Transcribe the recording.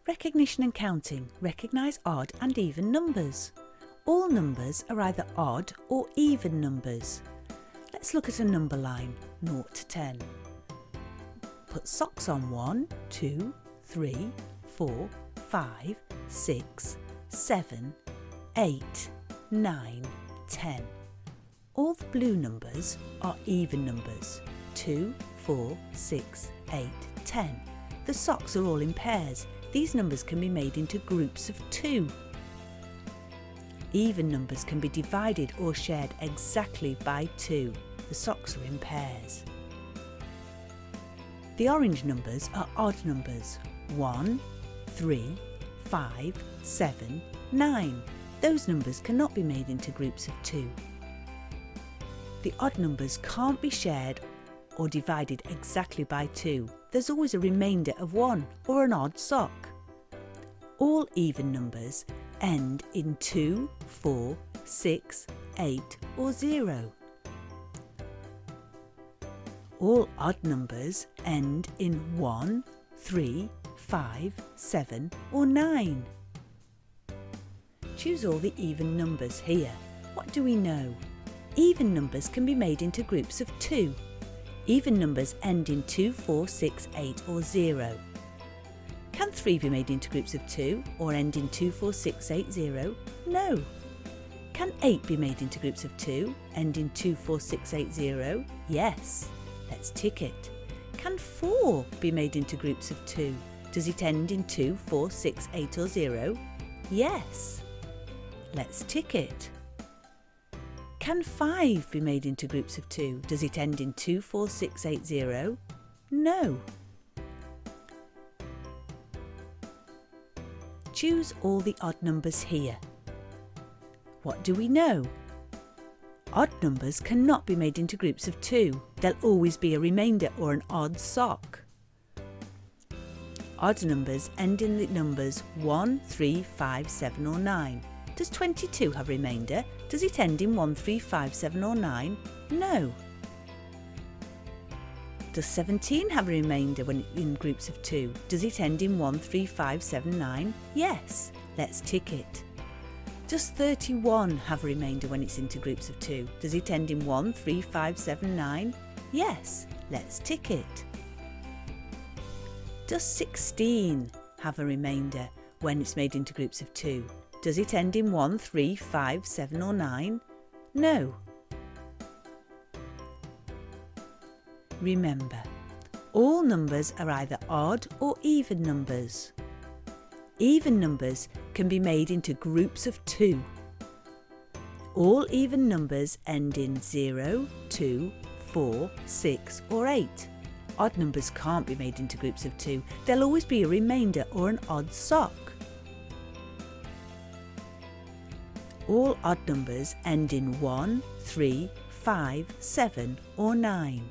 Recognition and counting. Recognise odd and even numbers. All numbers are either odd or even numbers. Let's look at a number line, 0 to 10. Put socks on 1, 2, 3, 4, 5, 6, 7, 8, 9, 10. All the blue numbers are even numbers, 2, 4, 6, 8, 10. The socks are all in pairs. These numbers can be made into groups of 2. Even numbers can be divided or shared exactly by 2. The socks are in pairs. The orange numbers are odd numbers, 1, 3, 5, 7, 9. Those numbers cannot be made into groups of 2. The odd numbers can't be shared or divided exactly by 2. There's always a remainder of 1 or an odd sock. All even numbers end in 2, 4, 6, 8 or 0. All odd numbers end in 1, 3, 5, 7 or 9. Choose all the even numbers here. What do we know? Even numbers can be made into groups of 2. Even numbers end in 2, 4, 6, 8 or 0. Can 3 be made into groups of 2 or end in 2, 4, 6, 8, 0? No. Can 8 be made into groups of 2, end in 2, 4, 6, 8, 0? Yes. Let's tick it. Can 4 be made into groups of 2? Does it end in 2, 4, 6, 8 or 0? Yes. Let's tick it. Can 5 be made into groups of 2? Does it end in 2, 4, 6, 8, 0? No. Choose all the odd numbers here. What do we know? Odd numbers cannot be made into groups of 2. There'll always be a remainder or an odd sock. Odd numbers end in the numbers 1, 3, 5, 7 or 9. Does 22 have a remainder? Does it end in 1, 3, 5, 7 or 9? No. Does 17 have a remainder when in groups of 2? Does it end in 1, 3, 5, 7, 9? Yes. Let's tick it. Does 31 have a remainder when it's into groups of 2? Does it end in 1, 3, 5, 7, 9? Yes. Let's tick it. Does 16 have a remainder when it's made into groups of 2? Does it end in 1, 3, 5, 7 or 9? No. Remember, all numbers are either odd or even numbers. Even numbers can be made into groups of 2. All even numbers end in 0, 2, 4, 6 or 8. Odd numbers can't be made into groups of 2. There'll always be a remainder or an odd sock. All odd numbers end in 1, 3, 5, 7 or 9.